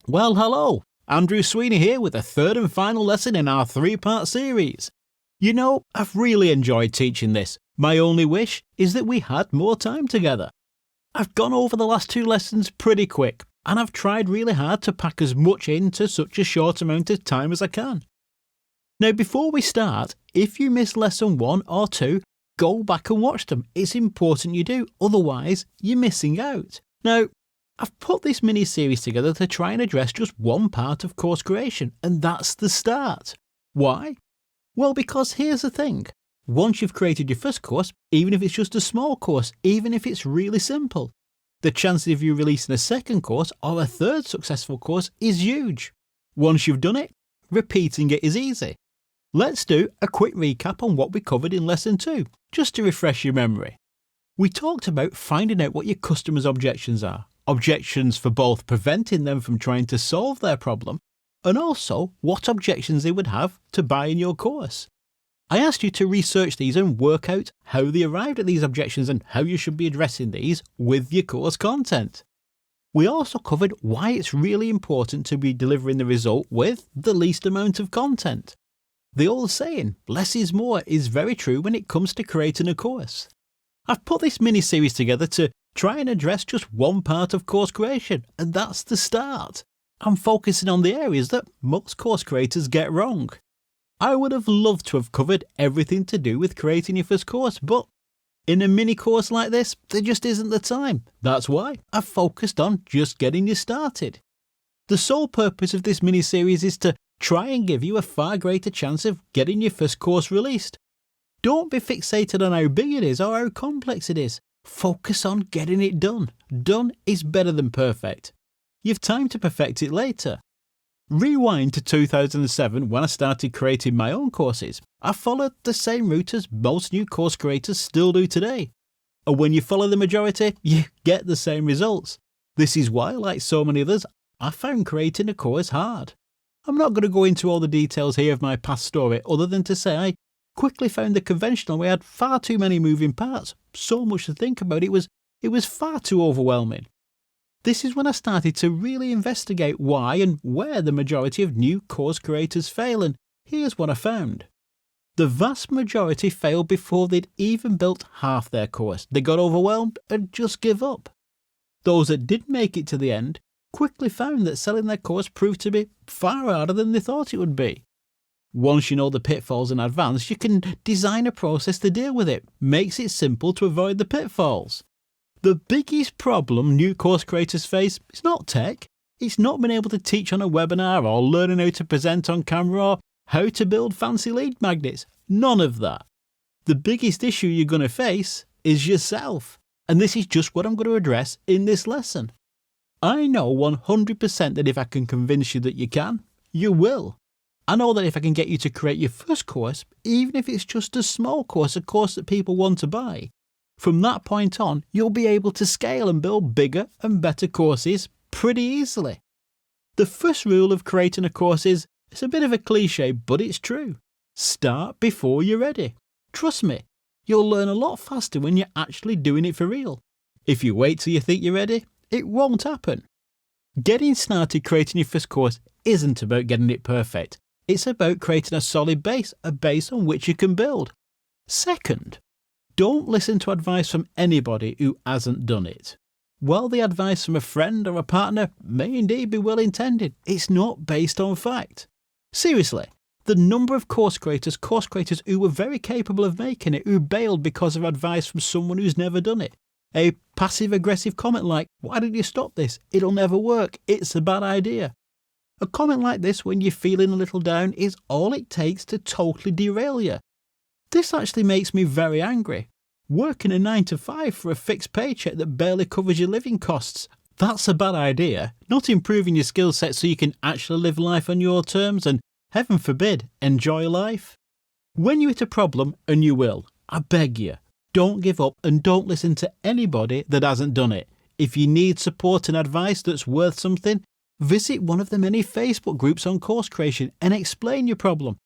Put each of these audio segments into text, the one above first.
Well, hello! Andrew Sweeney here with the third and final lesson in our three-part series. You know, I've really enjoyed teaching this. My only wish is that we had more time together. I've gone over the last two lessons pretty quick, and I've tried really hard to pack as much into such a short amount of time as I can. Now, before we start, if you missed lesson 1 or 2, go back and watch them. It's important you do, otherwise you're missing out. Now, I've put this mini-series together to try and address just one part of course creation, and that's the start. Why? Well, because here's the thing. Once you've created your first course, even if it's just a small course, even if it's really simple, the chances of you releasing a second course or a third successful course is huge. Once you've done it, repeating it is easy. Let's do a quick recap on what we covered in lesson 2, just to refresh your memory. We talked about finding out what your customers' objections are. Objections for both preventing them from trying to solve their problem and also what objections they would have to buying your course. I asked you to research these and work out how they arrived at these objections and how you should be addressing these with your course content. We also covered why it's really important to be delivering the result with the least amount of content. The old saying, less is more, is very true when it comes to creating a course. I've put this mini-series together to try and address just one part of course creation, and that's the start. I'm focusing on the areas that most course creators get wrong. I would have loved to have covered everything to do with creating your first course, but in a mini course like this, there just isn't the time. That's why I've focused on just getting you started. The sole purpose of this mini-series is to try and give you a far greater chance of getting your first course released. Don't be fixated on how big it is or how complex it is. Focus on getting it done. Done is better than perfect. You've time to perfect it later. Rewind to 2007 when I started creating my own courses. I followed the same route as most new course creators still do today. And when you follow the majority, you get the same results. This is why, like so many others, I found creating a course hard. I'm not going to go into all the details here of my past story other than to say I quickly found the conventional way had far too many moving parts, so much to think about, it was far too overwhelming. This is when I started to really investigate why and where the majority of new course creators fail, and here's what I found. The vast majority failed before they'd even built half their course. They got overwhelmed and just give up. Those that did make it to the end quickly found that selling their course proved to be far harder than they thought it would be. Once you know the pitfalls in advance, you can design a process to deal with it. Makes it simple to avoid the pitfalls. The biggest problem new course creators face is not tech. It's not being able to teach on a webinar or learning how to present on camera or how to build fancy lead magnets. None of that. The biggest issue you're going to face is yourself. And this is just what I'm going to address in this lesson. I know 100% that if I can convince you that you can, you will. I know that if I can get you to create your first course, even if it's just a small course, a course that people want to buy, from that point on, you'll be able to scale and build bigger and better courses pretty easily. The first rule of creating a course is, it's a bit of a cliche, but it's true. Start before you're ready. Trust me, you'll learn a lot faster when you're actually doing it for real. If you wait till you think you're ready, it won't happen. Getting started creating your first course isn't about getting it perfect. It's about creating a solid base, a base on which you can build. Second, don't listen to advice from anybody who hasn't done it. While the advice from a friend or a partner may indeed be well intended, it's not based on fact. Seriously, the number of course creators who were very capable of making it, who bailed because of advice from someone who's never done it. A passive-aggressive comment like, "Why did you stop this? It'll never work. It's a bad idea." A comment like this when you're feeling a little down is all it takes to totally derail you. This actually makes me very angry. Working a 9 to 5 for a fixed paycheck that barely covers your living costs, that's a bad idea. Not improving your skill set so you can actually live life on your terms and, heaven forbid, enjoy life. When you hit a problem, and you will, I beg you, don't give up and don't listen to anybody that hasn't done it. If you need support and advice that's worth something, visit one of the many Facebook groups on course creation and explain your problem.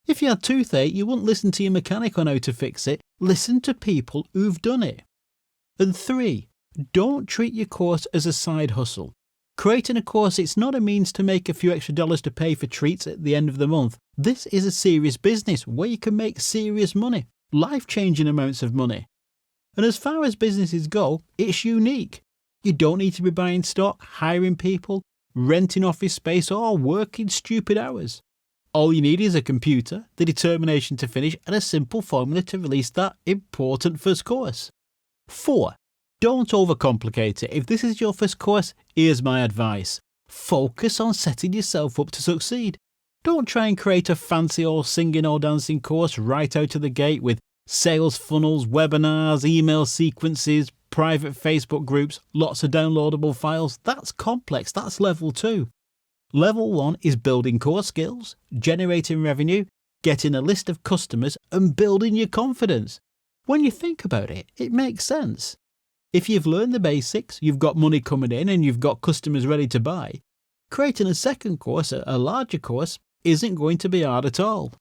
If you had toothache, you wouldn't listen to your mechanic on how to fix it. Listen to people who've done it. And 3, don't treat your course as a side hustle. Creating a course, it's not a means to make a few extra dollars to pay for treats at the end of the month. This is a serious business where you can make serious money, life-changing amounts of money. And as far as businesses go, it's unique. You don't need to be buying stock, hiring people, renting office space, or working stupid hours. All you need is a computer, the determination to finish, and a simple formula to release that important first course. 4. Don't overcomplicate it. If this is your first course, here's my advice. Focus on setting yourself up to succeed. Don't try and create a fancy or singing or dancing course right out of the gate with sales funnels, webinars, email sequences, private Facebook groups, lots of downloadable files. That's complex. That's level 2. Level 1 is building core skills, generating revenue, getting a list of customers, and building your confidence. When you think about it, it makes sense. If you've learned the basics, you've got money coming in, and you've got customers ready to buy, creating a second course, a larger course, isn't going to be hard at all.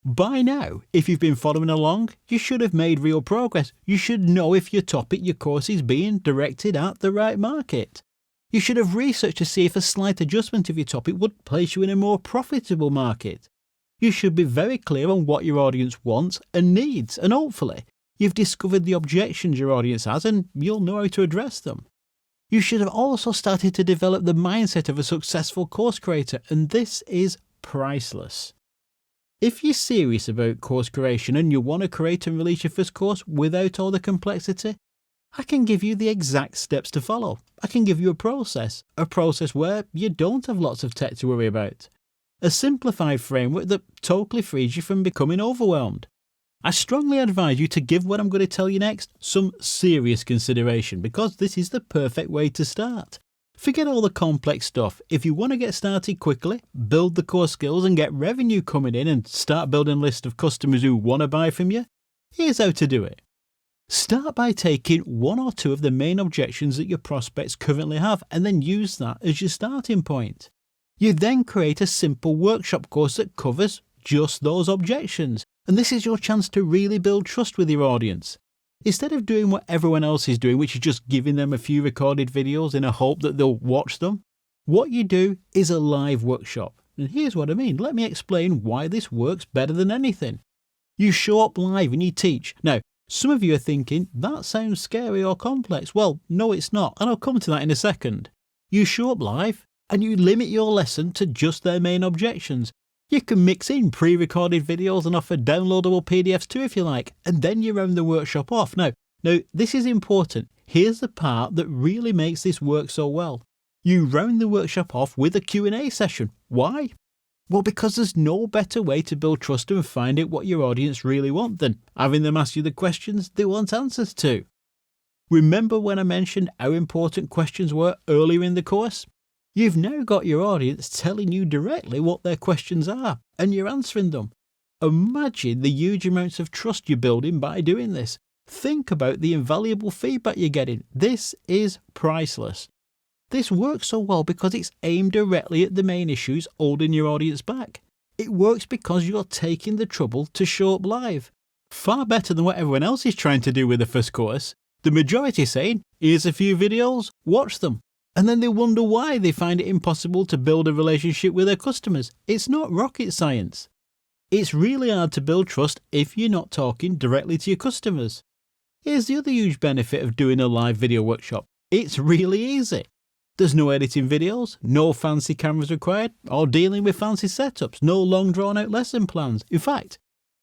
By now, if you've been following along, you should have made real progress. You should know if your topic, your course is being directed at the right market. You should have researched to see if a slight adjustment of your topic would place you in a more profitable market. You should be very clear on what your audience wants and needs, and hopefully, you've discovered the objections your audience has and you'll know how to address them. You should have also started to develop the mindset of a successful course creator, and this is priceless. If you're serious about course creation and you want to create and release your first course without all the complexity, I can give you the exact steps to follow. I can give you a process where you don't have lots of tech to worry about. A simplified framework that totally frees you from becoming overwhelmed. I strongly advise you to give what I'm going to tell you next some serious consideration, because this is the perfect way to start. Forget all the complex stuff. If you want to get started quickly, build the core skills and get revenue coming in and start building a list of customers who want to buy from you, here's how to do it. Start by taking one or two of the main objections that your prospects currently have and then use that as your starting point. You then create a simple workshop course that covers just those objections, and this is your chance to really build trust with your audience. Instead of doing what everyone else is doing, which is just giving them a few recorded videos in a hope that they'll watch them, what you do is a live workshop. And here's what I mean. Let me explain why this works better than anything. You show up live and you teach. Now, some of you are thinking, that sounds scary or complex. Well, no, it's not, and I'll come to that in a second. You show up live and you limit your lesson to just their main objections. You can mix in pre-recorded videos and offer downloadable PDFs too if you like, and then you round the workshop off. Now, this is important. Here's the part that really makes this work so well. You round the workshop off with a Q&A session. Why? Well, because there's no better way to build trust and find out what your audience really want than having them ask you the questions they want answers to. Remember when I mentioned how important questions were earlier in the course? You've now got your audience telling you directly what their questions are, and you're answering them. Imagine the huge amounts of trust you're building by doing this. Think about the invaluable feedback you're getting. This is priceless. This works so well because it's aimed directly at the main issues holding your audience back. It works because you're taking the trouble to show up live. Far better than what everyone else is trying to do with the first course. The majority saying, here's a few videos, watch them. And then they wonder why they find it impossible to build a relationship with their customers. It's not rocket science. It's really hard to build trust if you're not talking directly to your customers. Here's the other huge benefit of doing a live video workshop. It's really easy. There's no editing videos, no fancy cameras required, or dealing with fancy setups, no long drawn out lesson plans. In fact,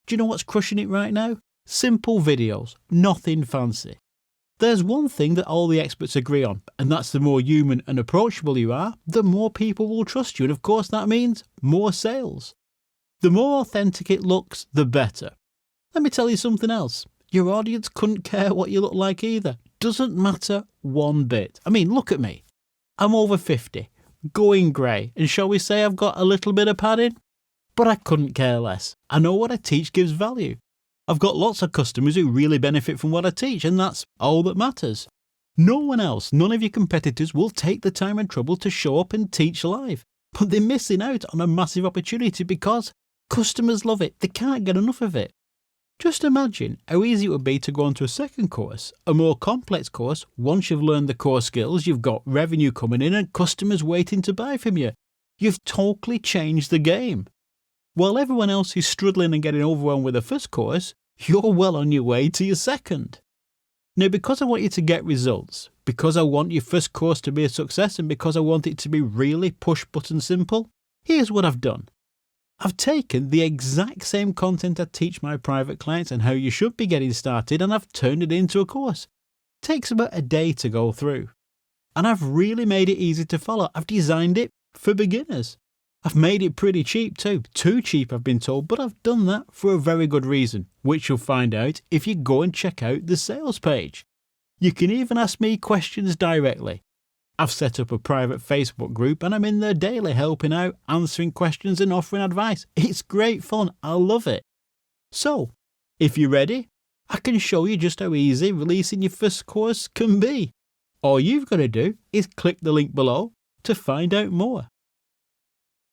do you know what's crushing it right now? Simple videos, nothing fancy. There's one thing that all the experts agree on, and that's the more human and approachable you are, the more people will trust you, and of course that means more sales. The more authentic it looks, the better. Let me tell you something else. Your audience couldn't care what you look like either. Doesn't matter one bit. I mean, look at me. I'm over 50, going grey, and shall we say I've got a little bit of padding? But I couldn't care less. I know what I teach gives value. I've got lots of customers who really benefit from what I teach, and that's all that matters. No one else, none of your competitors will take the time and trouble to show up and teach live. But they're missing out on a massive opportunity because customers love it. They can't get enough of it. Just imagine how easy it would be to go on to a second course, a more complex course. Once you've learned the core skills, you've got revenue coming in and customers waiting to buy from you. You've totally changed the game. While everyone else is struggling and getting overwhelmed with the first course, you're well on your way to your second. Now, because I want you to get results, because I want your first course to be a success, and because I want it to be really push-button simple, here's what I've done. I've taken the exact same content I teach my private clients and how you should be getting started, and I've turned it into a course. It takes about a day to go through. And I've really made it easy to follow. I've designed it for beginners. I've made it pretty cheap too. Too cheap, I've been told, but I've done that for a very good reason, which you'll find out if you go and check out the sales page. You can even ask me questions directly. I've set up a private Facebook group and I'm in there daily helping out, answering questions and offering advice. It's great fun. I love it. So, if you're ready, I can show you just how easy releasing your first course can be. All you've got to do is click the link below to find out more.